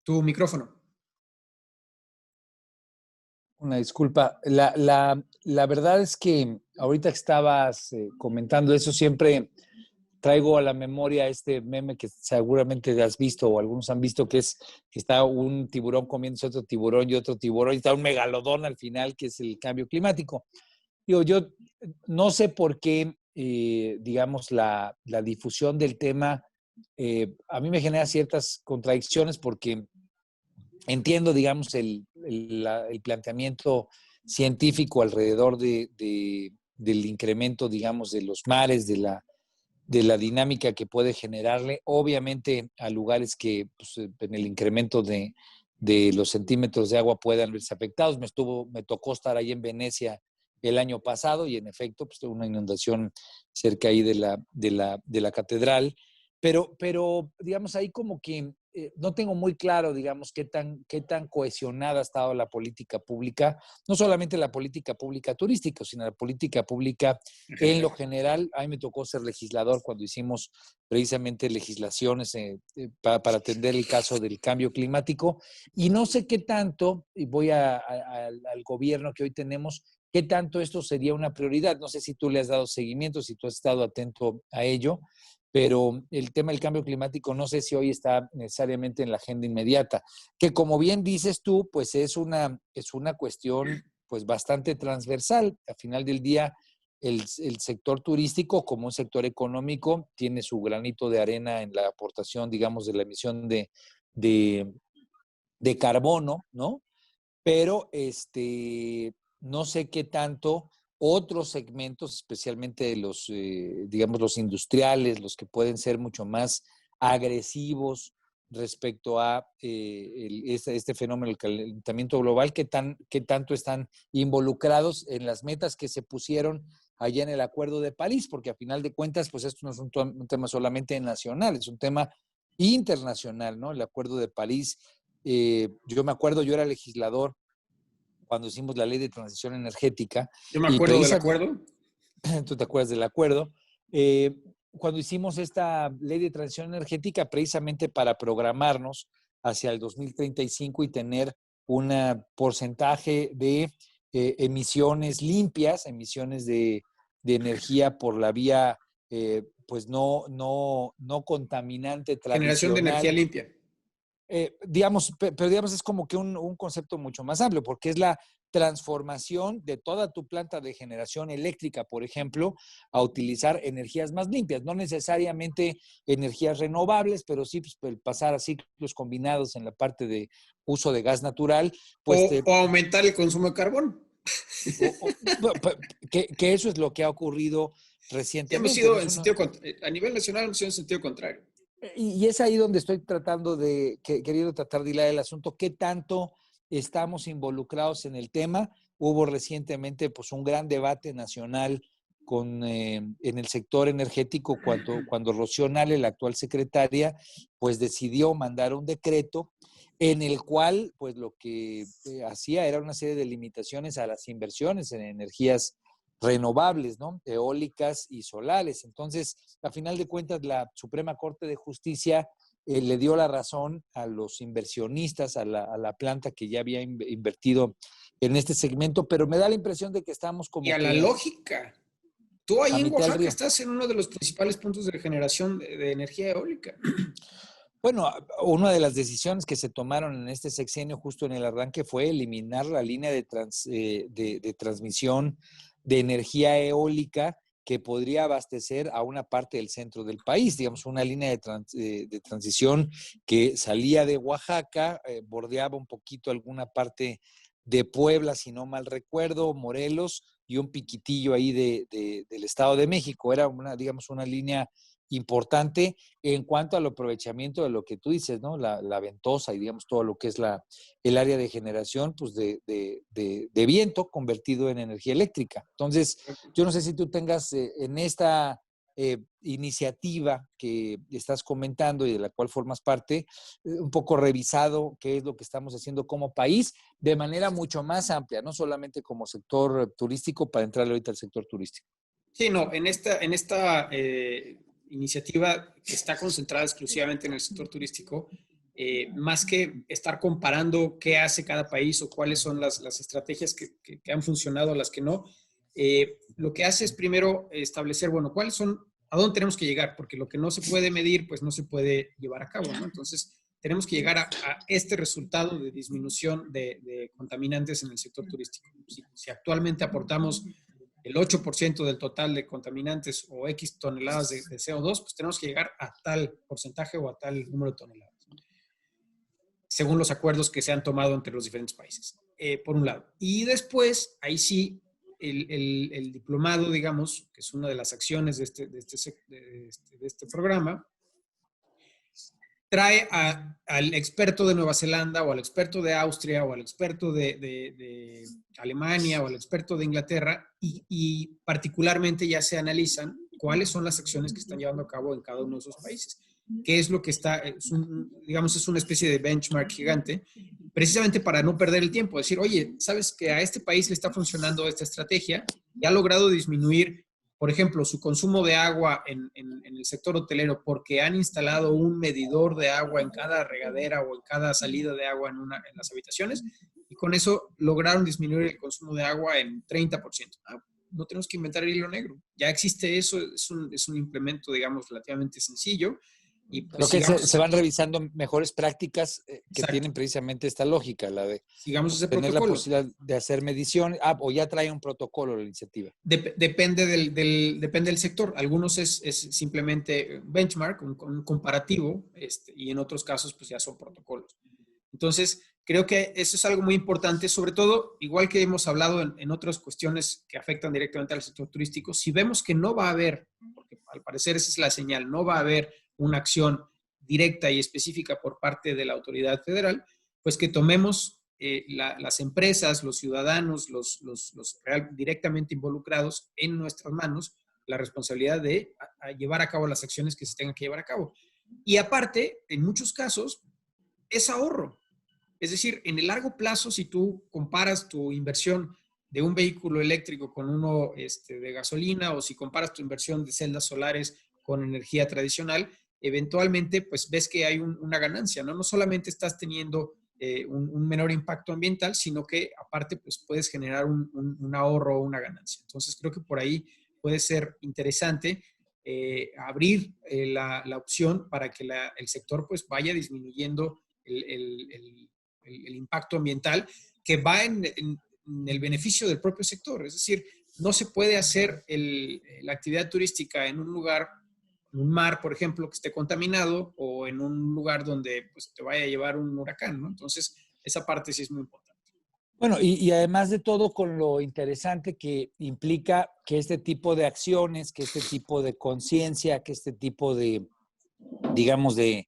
Tu micrófono. Una disculpa. La verdad es que ahorita que estabas comentando eso, siempre traigo a la memoria este meme que seguramente has visto o algunos han visto, que está un tiburón comiéndose otro tiburón y otro tiburón, y está un megalodón al final, que es el cambio climático. Digo, yo no sé por qué, digamos, la difusión del tema a mí me genera ciertas contradicciones, porque entiendo, digamos, el planteamiento científico alrededor del incremento, digamos, de los mares, de la dinámica que puede generarle, obviamente, a lugares que pues, en el incremento de los centímetros de agua puedan verse afectados. Me tocó estar ahí en Venecia el año pasado y en efecto, pues tuve una inundación cerca ahí de la catedral, pero digamos ahí como que no tengo muy claro, digamos, qué tan cohesionada ha estado la política pública, no solamente la política pública turística, sino la política pública en lo general. A mí me tocó ser legislador cuando hicimos precisamente legislaciones para atender el caso del cambio climático, y no sé qué tanto, y voy al gobierno que hoy tenemos, qué tanto esto sería una prioridad. No sé si tú le has dado seguimiento, si tú has estado atento a ello, pero el tema del cambio climático no sé si hoy está necesariamente en la agenda inmediata, que como bien dices tú, pues es una cuestión pues bastante transversal. Al final del día, el sector turístico como un sector económico tiene su granito de arena en la aportación, digamos, de la emisión de de carbono, ¿no? Pero no sé qué tanto otros segmentos, especialmente los, digamos, los industriales, los que pueden ser mucho más agresivos respecto a este fenómeno del calentamiento global, qué tanto están involucrados en las metas que se pusieron allá en el Acuerdo de París, porque a final de cuentas, pues esto no es un tema solamente nacional, es un tema internacional, ¿no? El Acuerdo de París, yo me acuerdo, yo era legislador cuando hicimos la ley de transición energética Yo me y acuerdo del precisamente, acuerdo. tú te acuerdas del acuerdo, eh, cuando hicimos esta ley de transición energética precisamente para programarnos hacia el 2035 y tener un porcentaje de emisiones limpias, emisiones de energía por la vía, pues no contaminante Generación de energía tradicional, limpia. digamos, pero digamos es como que un concepto mucho más amplio, porque es la transformación de toda tu planta de generación eléctrica, por ejemplo, a utilizar energías más limpias, no necesariamente energías renovables, pero sí pues, el pasar a ciclos combinados en la parte de uso de gas natural, pues O aumentar el consumo de carbón. bueno, que eso es lo que ha ocurrido Sí, hemos recientemente, ¿no? ido en sentido, a nivel nacional hemos ido en sentido contrario. Y es ahí donde estoy tratando querido tratar de hilar el asunto, qué tanto estamos involucrados en el tema. Hubo recientemente pues un gran debate nacional en el sector energético cuando Rocío Nale, la actual secretaria, pues decidió mandar un decreto en el cual pues lo que hacía era una serie de limitaciones a las inversiones en energías renovables, ¿no? Eólicas y solares. Entonces, a final de cuentas, la Suprema Corte de Justicia le dio la razón a los inversionistas, a la planta que ya había invertido en este segmento, pero me da la impresión de que estamos Y como a la que lógica. Tú a ahí en mitad del Oaxaca río. estás en uno de los principales puntos de generación de energía eólica. Bueno, una de las decisiones que se tomaron en este sexenio justo en el arranque fue eliminar la línea de transmisión de energía eólica que podría abastecer a una parte del centro del país, digamos, una línea de transición que salía de Oaxaca, bordeaba un poquito alguna parte de Puebla, si no mal recuerdo, Morelos y un piquitillo ahí del Estado de México. Era digamos, una línea importante en cuanto al aprovechamiento de lo que tú dices, ¿no? La ventosa y digamos todo lo que es el área de generación pues de viento convertido en energía eléctrica. Entonces, yo no sé si tú tengas en esta iniciativa que estás comentando y de la cual formas parte, un poco revisado qué es lo que estamos haciendo como país de manera mucho más amplia, no solamente como sector turístico, para entrar ahorita al sector turístico. Sí, no, en esta iniciativa que está concentrada exclusivamente en el sector turístico, más que estar comparando qué hace cada país o cuáles son las estrategias que han funcionado, las que no, lo que hace es primero establecer, bueno, cuáles son, a dónde tenemos que llegar, porque lo que no se puede medir, pues no se puede llevar a cabo, ¿no? Entonces, tenemos que llegar a este resultado de disminución de contaminantes en el sector turístico. Si actualmente aportamos el 8% del total de contaminantes o X toneladas de CO2, pues tenemos que llegar a tal porcentaje o a tal número de toneladas, según los acuerdos que se han tomado entre los diferentes países, por un lado. Y después, ahí sí, el diplomado, digamos, que es una de las acciones de este programa, trae al experto de Nueva Zelanda o al experto de Austria o al experto de Alemania o al experto de Inglaterra y particularmente ya se analizan cuáles son las acciones que están llevando a cabo en cada uno de esos países. ¿Qué es lo que está? Digamos, es una especie de benchmark gigante, precisamente para no perder el tiempo. Decir, oye, ¿sabes que a este país le está funcionando esta estrategia y ha logrado disminuir, por ejemplo, su consumo de agua en el sector hotelero porque han instalado un medidor de agua en cada regadera o en cada salida de agua en las habitaciones y con eso lograron disminuir el consumo de agua en 30%? No tenemos que inventar el hilo negro. Ya existe eso, es un implemento, digamos, relativamente sencillo y pues Creo que se sigamos, van revisando mejores prácticas que exacto, tienen precisamente esta lógica, la de sigamos ese tener la protocolo. posibilidad de hacer mediciones. O ya trae un protocolo la iniciativa. Depende del sector. Algunos es simplemente benchmark, un comparativo, y en otros casos pues ya son protocolos. Entonces, creo que eso es algo muy importante, sobre todo, igual que hemos hablado en otras cuestiones que afectan directamente al sector turístico, si vemos que no va a haber, porque al parecer esa es la señal, no va a haber una acción directa y específica por parte de la autoridad federal, pues que tomemos las empresas, los ciudadanos, directamente involucrados en nuestras manos la responsabilidad de llevar a cabo las acciones que se tengan que llevar a cabo. Y aparte, en muchos casos, es ahorro. Es decir, en el largo plazo, si tú comparas tu inversión de un vehículo eléctrico con uno de gasolina, o si comparas tu inversión de celdas solares con energía tradicional, eventualmente pues ves que hay una ganancia, ¿no? No solamente estás teniendo un menor impacto ambiental, sino que aparte pues puedes generar un ahorro o una ganancia. Entonces creo que por ahí puede ser interesante abrir la opción para que el sector pues vaya disminuyendo el impacto ambiental que va en el beneficio del propio sector. Es decir, no se puede hacer la actividad turística en un lugar, en un mar, por ejemplo, que esté contaminado, o en un lugar donde pues, te vaya a llevar un huracán, ¿no? Entonces, esa parte sí es muy importante. Bueno, y además de todo, con lo interesante que implica que este tipo de acciones, que este tipo de conciencia, que este tipo de, digamos, de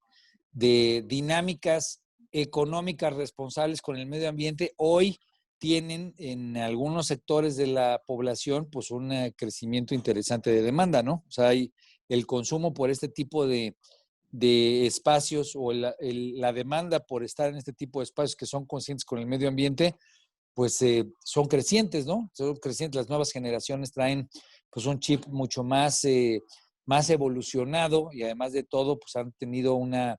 dinámicas económicas responsables con el medio ambiente, hoy tienen en algunos sectores de la población pues un crecimiento interesante de demanda, ¿no? O sea, hay el consumo por este tipo de espacios, o la demanda por estar en este tipo de espacios que son conscientes con el medio ambiente, pues son crecientes, ¿no? Son crecientes. Las nuevas generaciones traen pues un chip mucho más evolucionado, y además de todo, pues han tenido una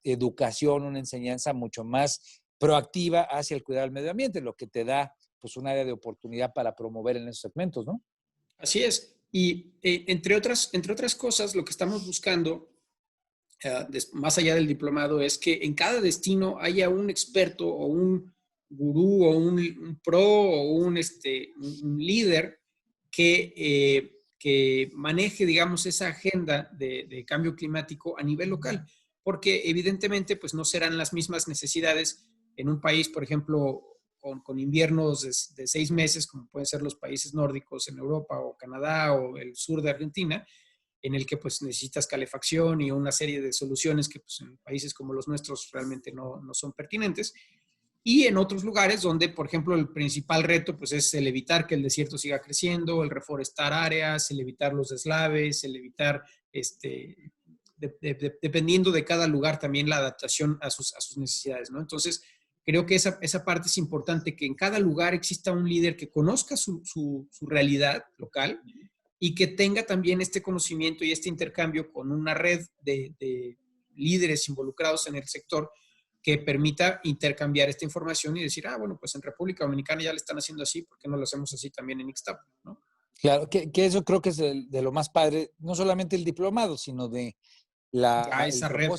educación, una enseñanza mucho más proactiva hacia el cuidado del medio ambiente, lo que te da pues un área de oportunidad para promover en esos segmentos, ¿no? Así es. Y entre otras cosas, lo que estamos buscando, más allá del diplomado, es que en cada destino haya un experto o un gurú o un pro o un líder que maneje, digamos, esa agenda de cambio climático a nivel local, porque evidentemente pues no serán las mismas necesidades en un país, por ejemplo, con inviernos de 6 meses, como pueden ser los países nórdicos en Europa, o Canadá, o el sur de Argentina, en el que pues necesitas calefacción y una serie de soluciones que pues, en países como los nuestros realmente no son pertinentes. Y en otros lugares donde, por ejemplo, el principal reto pues, es el evitar que el desierto siga creciendo, el reforestar áreas, el evitar los deslaves, el evitar, dependiendo de cada lugar, también la adaptación a sus necesidades, ¿no? Entonces, creo que esa parte es importante, que en cada lugar exista un líder que conozca su realidad local y que tenga también este conocimiento y este intercambio con una red de líderes involucrados en el sector, que permita intercambiar esta información y decir, bueno, pues en República Dominicana ya le están haciendo así, ¿por qué no lo hacemos así también en Ixtapa, ¿no? Claro, que eso creo que es de lo más padre, no solamente el diplomado, sino de Esa red.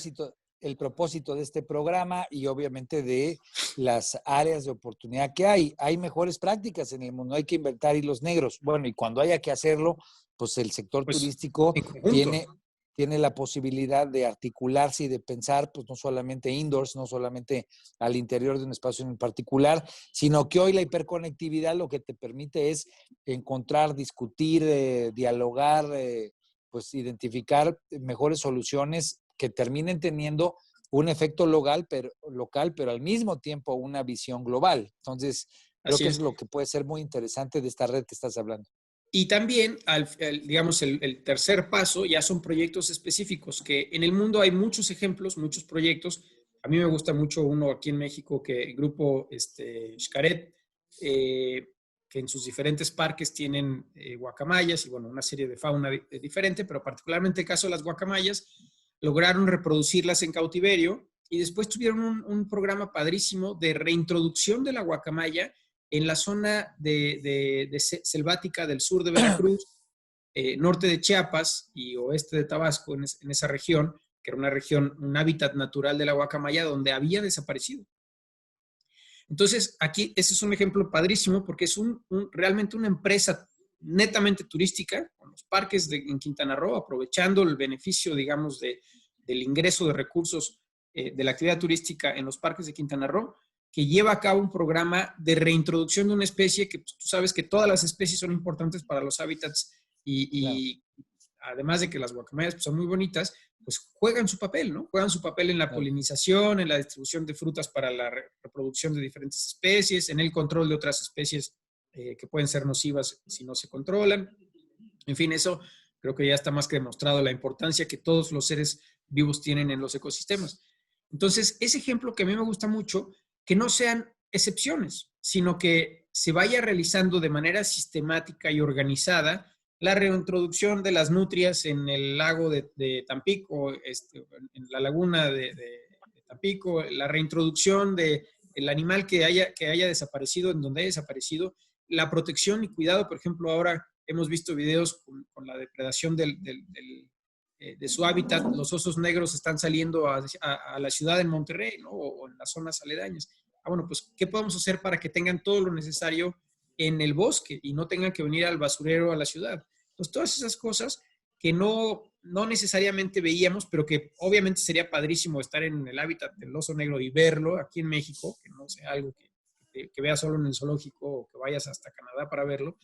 el propósito de este programa, y obviamente de las áreas de oportunidad que hay. Hay mejores prácticas en el mundo, hay que inventar hilos negros. Bueno, y cuando haya que hacerlo, pues el sector pues, turístico en conjunto tiene la posibilidad de articularse y de pensar, pues no solamente indoors, no solamente al interior de un espacio en particular, sino que hoy la hiperconectividad lo que te permite es encontrar, discutir, dialogar, pues identificar mejores soluciones que terminen teniendo un efecto local, pero al mismo tiempo una visión global. Entonces, creo así que es. eso es lo que puede ser muy interesante de esta red que estás hablando. Y también, digamos, el tercer paso ya son proyectos específicos, que en el mundo hay muchos ejemplos, muchos proyectos. A mí me gusta mucho uno aquí en México, que el grupo Xcaret, que en sus diferentes parques tienen guacamayas y, bueno, una serie de fauna diferente, pero particularmente el caso de las guacamayas, lograron reproducirlas en cautiverio, y después tuvieron un programa padrísimo de reintroducción de la guacamaya en la zona selvática del sur de Veracruz, norte de Chiapas y oeste de Tabasco, en esa región, que era una región, un hábitat natural de la guacamaya donde había desaparecido. Entonces, aquí ese es un ejemplo padrísimo, porque es realmente una empresa netamente turística, con los parques en Quintana Roo, aprovechando el beneficio, digamos, del ingreso de recursos de la actividad turística en los parques de Quintana Roo, que lleva a cabo un programa de reintroducción de una especie que pues, tú sabes que todas las especies son importantes para los hábitats Claro. y además de que las guacamayas pues, son muy bonitas, pues juegan su papel, ¿no? Juegan su papel en la Claro. polinización, en la distribución de frutas para la reproducción de diferentes especies, en el control de otras especies que pueden ser nocivas si no se controlan. En fin, eso creo que ya está más que demostrado la importancia que todos los seres vivos tienen en los ecosistemas. Entonces, ese ejemplo que a mí me gusta mucho, que no sean excepciones, sino que se vaya realizando de manera sistemática y organizada la reintroducción de las nutrias en el lago de Tampico, en la laguna de Tampico, la reintroducción del animal que haya desaparecido, en donde haya desaparecido, la protección y cuidado, por ejemplo, ahora hemos visto videos con la depredación de su hábitat, los osos negros están saliendo a la ciudad de Monterrey, ¿no? O en las zonas aledañas. Bueno, pues, ¿qué podemos hacer para que tengan todo lo necesario en el bosque y no tengan que venir al basurero a la ciudad? Pues todas esas cosas que no necesariamente veíamos, pero que obviamente sería padrísimo estar en el hábitat del oso negro y verlo aquí en México, que no sea algo que veas solo en el zoológico o que vayas hasta Canadá para verlo,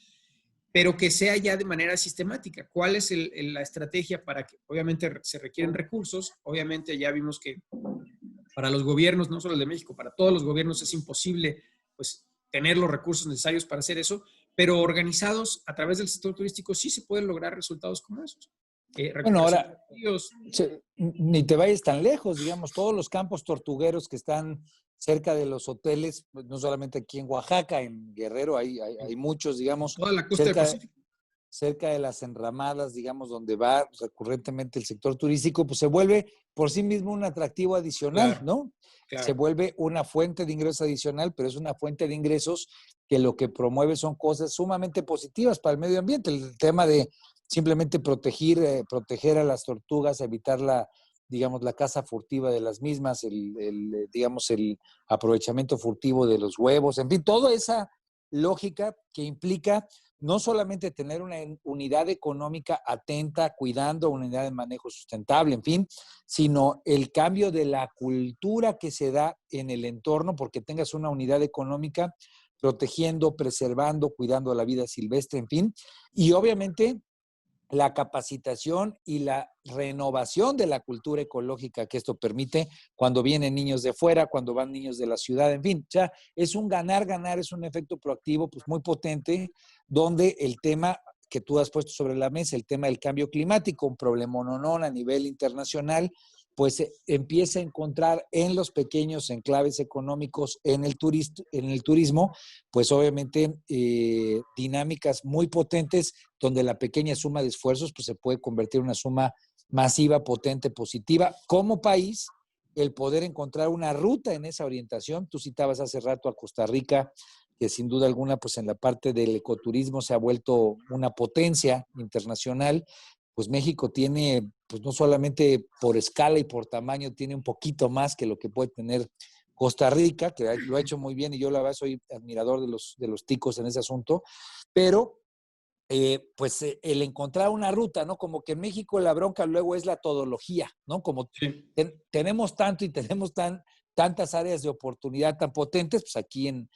pero que sea ya de manera sistemática. ¿Cuál es la estrategia para que, obviamente, se requieren recursos? Obviamente ya vimos que para los gobiernos, no solo el de México, para todos los gobiernos es imposible, pues, tener los recursos necesarios para hacer eso, pero organizados a través del sector turístico sí se pueden lograr resultados como esos. Bueno, Recuperación ahora, de ríos. ni te vayas tan lejos, digamos, todos los campos tortugueros que están cerca de los hoteles, pues, no solamente aquí en Oaxaca, en Guerrero hay muchos, En digamos, toda la costa del cerca, Pacífico. cerca de las enramadas, digamos, donde va recurrentemente el sector turístico, pues se vuelve por sí mismo un atractivo adicional, Claro, ¿no? Se claro. vuelve una fuente de ingresos adicional, pero es una fuente de ingresos que lo que promueve son cosas sumamente positivas para el medio ambiente. El tema de simplemente proteger a las tortugas, evitar digamos, la caza furtiva de las mismas, digamos, el aprovechamiento furtivo de los huevos, en fin, toda esa lógica que implica no solamente tener una unidad económica atenta, cuidando una unidad de manejo sustentable, en fin, sino el cambio de la cultura que se da en el entorno, porque tengas una unidad económica protegiendo, preservando, cuidando la vida silvestre, en fin, y obviamente la capacitación y la renovación de la cultura ecológica que esto permite cuando vienen niños de fuera, cuando van niños de la ciudad, en fin, ya es un ganar-ganar, es un efecto proactivo pues muy potente, donde el tema que tú has puesto sobre la mesa, el tema del cambio climático, un problema no a nivel internacional, pues empieza a encontrar en los pequeños enclaves económicos, en el turismo, pues obviamente dinámicas muy potentes donde la pequeña suma de esfuerzos pues se puede convertir en una suma masiva, potente, positiva. Como país, el poder encontrar una ruta en esa orientación. Tú citabas hace rato a Costa Rica, que sin duda alguna pues en la parte del ecoturismo se ha vuelto una potencia internacional. Pues México tiene, pues no solamente por escala y por tamaño, tiene un poquito más que lo que puede tener Costa Rica, que lo ha hecho muy bien y yo la verdad soy admirador de los ticos en ese asunto, pero pues el encontrar una ruta, ¿no? Como que en México la bronca luego es la todología, ¿no? Como Sí. tenemos tanto y tenemos tantas áreas de oportunidad tan potentes, pues aquí en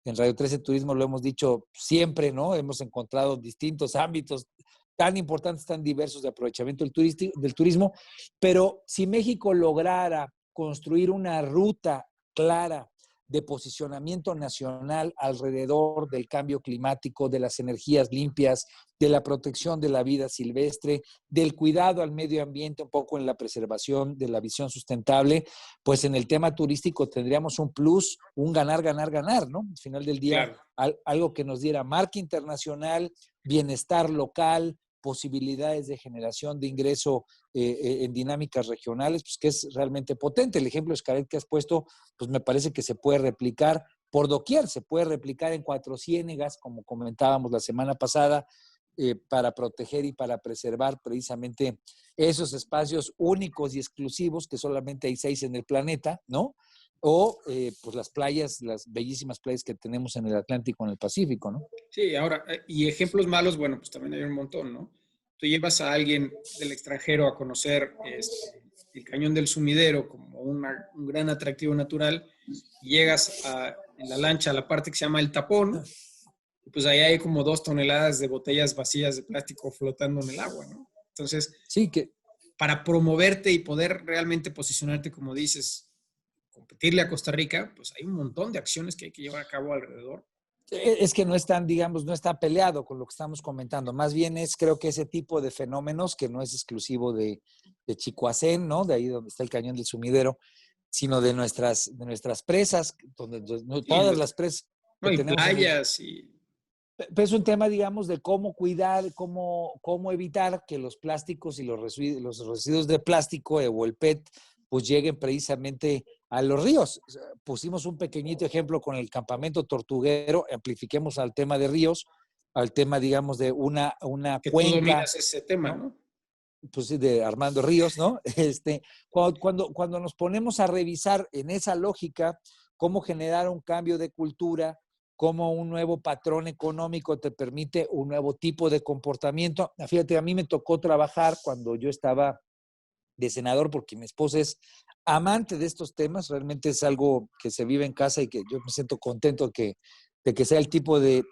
Radio 13 Turismo lo hemos dicho siempre, ¿no? Hemos encontrado distintos ámbitos tan importantes, tan diversos de aprovechamiento del turismo, pero si México lograra construir una ruta clara de posicionamiento nacional alrededor del cambio climático, de las energías limpias, de la protección de la vida silvestre, del cuidado al medio ambiente, un poco en la preservación de la visión sustentable, pues en el tema turístico tendríamos un plus, un ganar, ganar, ganar, ¿no? Al final del día, Claro. algo que nos diera marca internacional, bienestar local, posibilidades de generación de ingreso en dinámicas regionales, pues que es realmente potente. El ejemplo Xcaret que has puesto, pues me parece que se puede replicar por doquier, se puede replicar en Cuatro Ciénegas, como comentábamos la semana pasada, para proteger y para preservar precisamente esos espacios únicos y exclusivos, que solamente hay 6 en el planeta, ¿no? O pues las playas, las bellísimas playas que tenemos en el Atlántico, en el Pacífico, ¿no? Sí, ahora, y ejemplos malos, bueno, pues también hay un montón, ¿no? Tú llevas a alguien del extranjero a conocer el Cañón del Sumidero como un gran atractivo natural, llegas en la lancha a la parte que se llama el Tapón, y pues ahí hay como 2 toneladas de botellas vacías de plástico flotando en el agua, ¿no? Entonces, Sí, que para promoverte y poder realmente posicionarte, como dices, competirle a Costa Rica, pues hay un montón de acciones que hay que llevar a cabo alrededor. es que no están, digamos, no está peleado con lo que estamos comentando. Más bien es, creo que ese tipo de fenómenos que no es exclusivo de Chicoacén, ¿no? De ahí donde está el Cañón del Sumidero, sino de nuestras presas, donde Y, todas las presas no, que y tenemos en el... playas y... Pero es un tema, digamos, de cómo cuidar, cómo evitar que los plásticos y los residuos de plástico o el PET pues lleguen precisamente a los ríos. O sea, pusimos un pequeñito ejemplo con el campamento tortuguero, amplifiquemos al tema de ríos, al tema, digamos, de una Que tú cuenca, dominas ese tema, ¿no? ¿no? Pues sí, de Armando Ríos, ¿no? Cuando nos ponemos a revisar en esa lógica cómo generar un cambio de cultura, cómo un nuevo patrón económico te permite un nuevo tipo de comportamiento. Fíjate, a mí me tocó trabajar cuando yo estaba de senador, porque mi esposa es amante de estos temas, realmente es algo que se vive en casa y que yo me siento contento de que sea el tipo de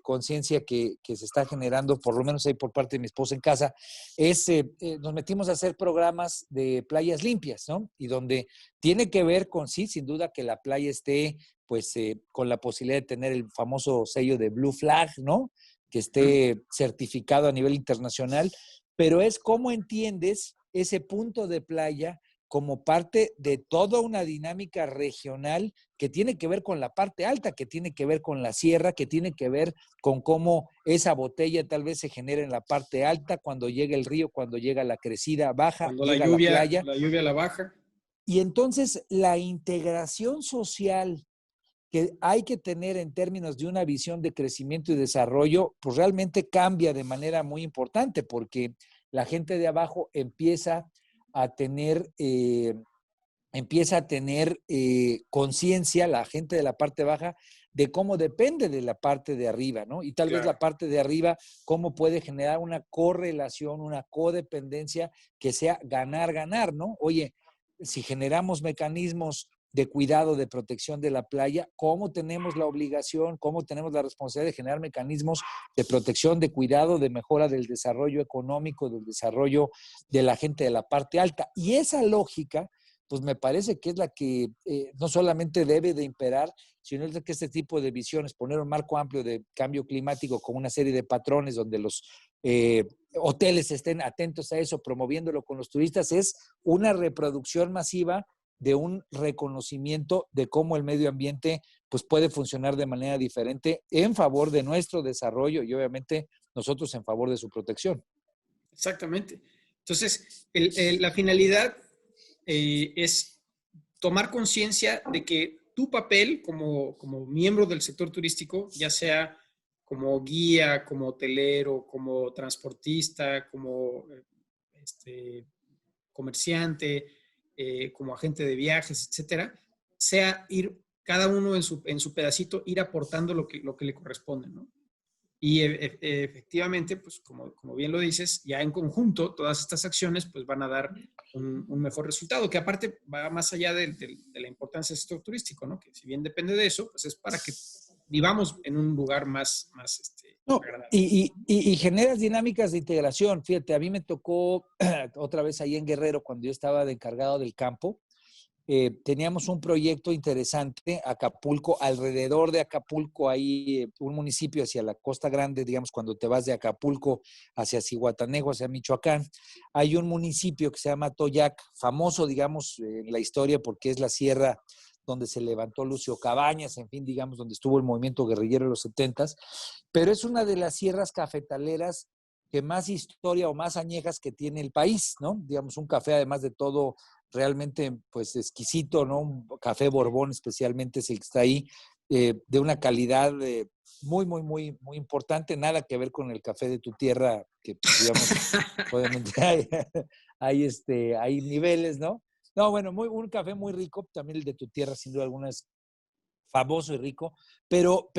conciencia que se está generando, por lo menos ahí por parte de mi esposa en casa, nos metimos a hacer programas de playas limpias, ¿no? Y donde tiene que ver con, sí, sin duda, que la playa esté, pues, con la posibilidad de tener el famoso sello de Blue Flag, ¿no? Que esté certificado a nivel internacional, pero es cómo entiendes ese punto de playa como parte de toda una dinámica regional que tiene que ver con la parte alta, que tiene que ver con la sierra, que tiene que ver con cómo esa botella tal vez se genera en la parte alta, cuando llega el río, cuando llega la crecida baja, Cuando llega a la playa. la lluvia la baja. Y entonces la integración social que hay que tener en términos de una visión de crecimiento y desarrollo, pues realmente cambia de manera muy importante, porque la gente de abajo a tener, eh, empieza a tener conciencia, la gente de la parte baja, de cómo depende de la parte de arriba, ¿no? Y tal vez Claro. la parte de arriba, cómo puede generar una correlación, una codependencia que sea ganar, ganar, ¿no? Oye, si generamos mecanismos de cuidado, de protección de la playa, cómo tenemos la obligación, cómo tenemos la responsabilidad de generar mecanismos de protección, de cuidado, de mejora del desarrollo económico, del desarrollo de la gente de la parte alta. Y esa lógica, pues me parece que es la que no solamente debe de imperar, sino es que este tipo de visiones, poner un marco amplio de cambio climático con una serie de patrones donde los hoteles estén atentos a eso, promoviéndolo con los turistas, es una reproducción masiva de un reconocimiento de cómo el medio ambiente pues, puede funcionar de manera diferente en favor de nuestro desarrollo y obviamente nosotros en favor de su protección. Exactamente. Entonces, la finalidad es tomar conciencia de que tu papel como miembro del sector turístico, ya sea como guía, como hotelero, como transportista, como comerciante, como agente de viajes, etcétera, sea ir cada uno en su pedacito, ir aportando lo que le corresponde, ¿no? Y efectivamente, pues como bien lo dices, ya en conjunto todas estas acciones pues van a dar un mejor resultado, que aparte va más allá de la importancia del sector turístico, ¿no? Que si bien depende de eso, pues es para que vivamos en un lugar más No, agradable. y generas dinámicas de integración. Fíjate, a mí me tocó otra vez ahí en Guerrero, cuando yo estaba de encargado del campo, teníamos un proyecto interesante, Acapulco, alrededor de Acapulco, hay un municipio hacia la Costa Grande, digamos, cuando te vas de Acapulco hacia Zihuatanejo, hacia Michoacán, hay un municipio que se llama Toyac, famoso, digamos, en la historia porque es la sierra donde se levantó Lucio Cabañas, en fin, digamos, donde estuvo el movimiento guerrillero en los 70s, pero es una de las sierras cafetaleras que más historia o más añejas que tiene el país, ¿no? Digamos, un café, además de todo, realmente, pues, exquisito, ¿no? Un café Borbón especialmente es el que está ahí, de una calidad muy, muy, muy, muy importante, nada que ver con el café de tu tierra, que, pues, digamos, obviamente hay niveles, ¿no? No, bueno, un café muy rico, también el de tu tierra, sin duda alguna, es famoso y rico, pero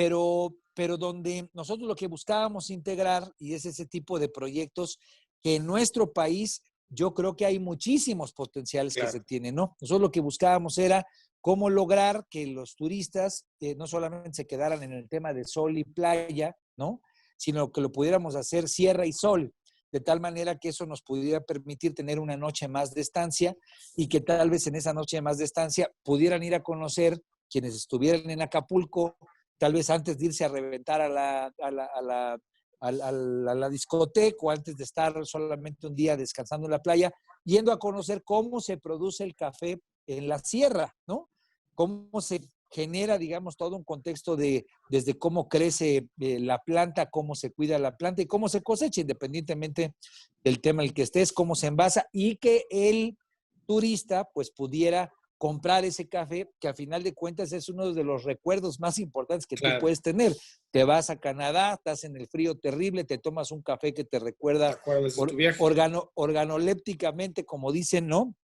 donde nosotros lo que buscábamos integrar, y es ese tipo de proyectos que en nuestro país yo creo que hay muchísimos potenciales que Claro. se tienen, ¿no? Nosotros lo que buscábamos era cómo lograr que los turistas no solamente se quedaran en el tema de sol y playa, ¿no? Sino que lo pudiéramos hacer sierra y sol, de tal manera que eso nos pudiera permitir tener una noche más de estancia y que tal vez en esa noche más de estancia pudieran ir a conocer quienes estuvieran en Acapulco, tal vez antes de irse a reventar a la discoteca o antes de estar solamente un día descansando en la playa, yendo a conocer cómo se produce el café en la sierra, ¿no? Cómo se genera, digamos, todo un contexto de desde cómo crece la planta, cómo se cuida la planta y cómo se cosecha, independientemente del tema en el que estés, cómo se envasa y que el turista pues pudiera comprar ese café, que a final de cuentas es uno de los recuerdos más importantes que tú Claro, puedes tener. Te vas a Canadá, estás en el frío terrible, te tomas un café que te te recuerda acuerdas de tu viaje. organolépticamente, como dicen, ¿no?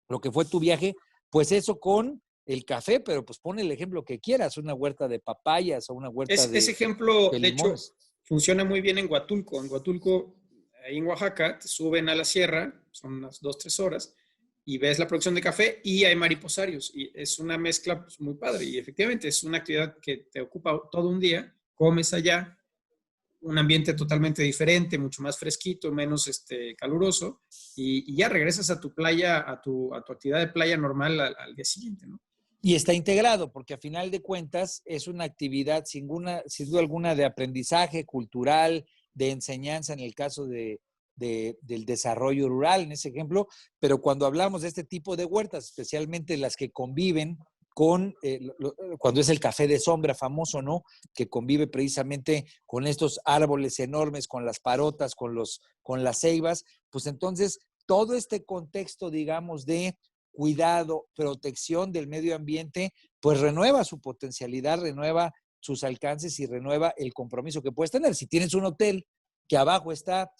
Lo que fue tu viaje, pues eso con el café, pero pues pon el ejemplo que quieras, una huerta de papayas o una huerta Ese de ejemplo, de hecho, limones. funciona muy bien en Huatulco. En Huatulco, ahí en Oaxaca, te suben a la sierra, son unas 2, 3 horas, y ves la producción de café y hay mariposarios. Y es una mezcla pues, muy padre. Y efectivamente es una actividad que te ocupa todo un día, comes allá, un ambiente totalmente diferente, mucho más fresquito, menos caluroso, y ya regresas a tu playa, a tu actividad de playa normal al día siguiente, ¿no? Y está integrado, porque a final de cuentas es una actividad sin duda alguna de aprendizaje cultural, de enseñanza en el caso del desarrollo rural, en ese ejemplo, pero cuando hablamos de este tipo de huertas, especialmente las que conviven con, cuando es el café de sombra famoso, ¿no? Que convive precisamente con estos árboles enormes, con las parotas, con las ceibas, pues entonces todo este contexto, digamos, de cuidado, protección del medio ambiente, pues renueva su potencialidad, renueva sus alcances y renueva el compromiso que puedes tener. Si tienes un hotel que abajo está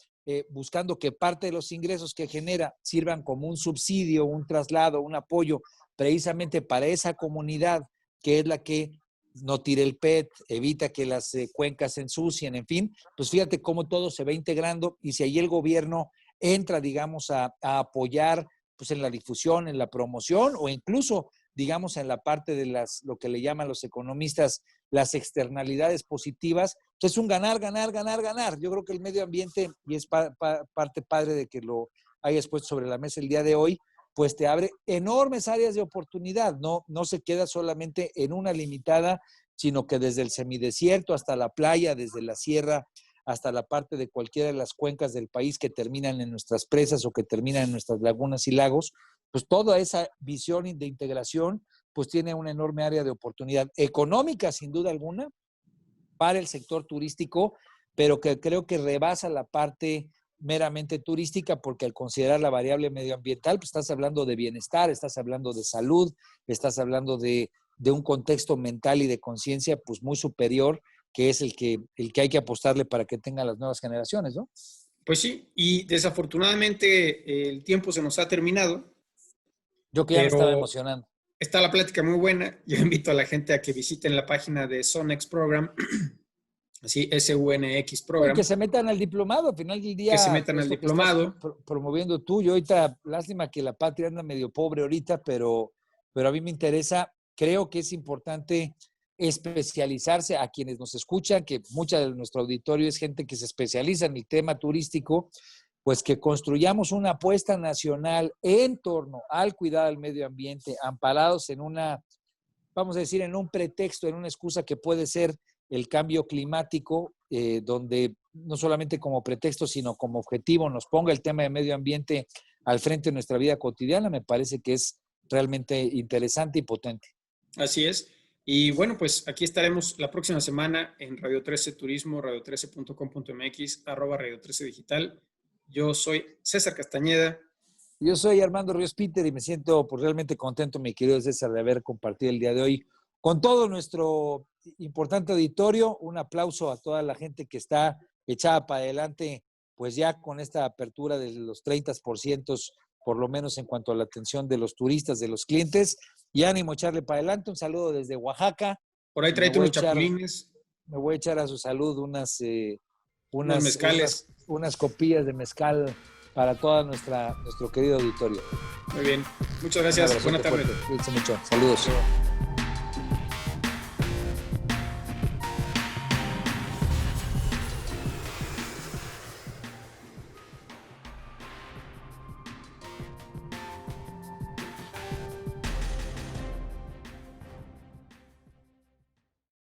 buscando que parte de los ingresos que genera sirvan como un subsidio, un traslado, un apoyo precisamente para esa comunidad que es la que no tire el PET, evita que las cuencas se ensucien, en fin, pues fíjate cómo todo se va integrando y si ahí el gobierno entra, digamos, a apoyar pues en la difusión, en la promoción o incluso, digamos, en la parte de lo que le llaman los economistas las externalidades positivas, pues es un ganar, ganar, ganar, ganar. Yo creo que el medio ambiente, y es parte padre de que lo hayas puesto sobre la mesa el día de hoy, pues te abre enormes áreas de oportunidad, no se queda solamente en una limitada, sino que desde el semidesierto hasta la playa, desde la sierra, hasta la parte de cualquiera de las cuencas del país que terminan en nuestras presas o que terminan en nuestras lagunas y lagos, pues toda esa visión de integración pues tiene una enorme área de oportunidad económica, sin duda alguna, para el sector turístico, pero que creo que rebasa la parte meramente turística, porque al considerar la variable medioambiental, pues estás hablando de bienestar, estás hablando de salud, estás hablando de un contexto mental y de conciencia pues muy superior, que es el que hay que apostarle para que tengan las nuevas generaciones, ¿no? Pues sí, y desafortunadamente el tiempo se nos ha terminado, Yo que ya me estaba pero emocionando. está la plática muy buena. Yo invito a la gente a que visiten la página de Sonex Program, así SUNX No, y que Program, se metan al diplomado, al final del que se día, metan al esto que estás diplomado. promoviendo tú, yo ahorita, lástima que la patria anda medio pobre ahorita, pero a mí me interesa, creo que es importante especializarse a quienes nos escuchan, que mucha de nuestro auditorio es gente que se especializa en el tema turístico, pues que construyamos una apuesta nacional en torno al cuidado del medio ambiente, amparados en una, vamos a decir, en un pretexto, en una excusa que puede ser el cambio climático, donde no solamente como pretexto, sino como objetivo nos ponga el tema de medio ambiente al frente de nuestra vida cotidiana, me parece que es realmente interesante y potente. Así es. Y bueno, pues aquí estaremos la próxima semana en Radio 13 Turismo, radio13.com.mx, @Radio 13 Digital. Yo soy César Castañeda. Yo soy Armando Ríos Peter y me siento pues, realmente contento, mi querido César, de haber compartido el día de hoy con todo nuestro importante auditorio. Un aplauso a toda la gente que está echada para adelante, pues ya con esta apertura de los 30%, por lo menos en cuanto a la atención de los turistas, de los clientes. Y ánimo, echarle para adelante. Un saludo desde Oaxaca Por ahí y me tráete voy a unos echar, chapulines, me voy a echar a su salud unos unas, unas, mezcales. unas copillas de mezcal para todo nuestro querido auditorio. Muy bien. Muchas gracias. Buena tarde. Cuídense mucho. Saludos.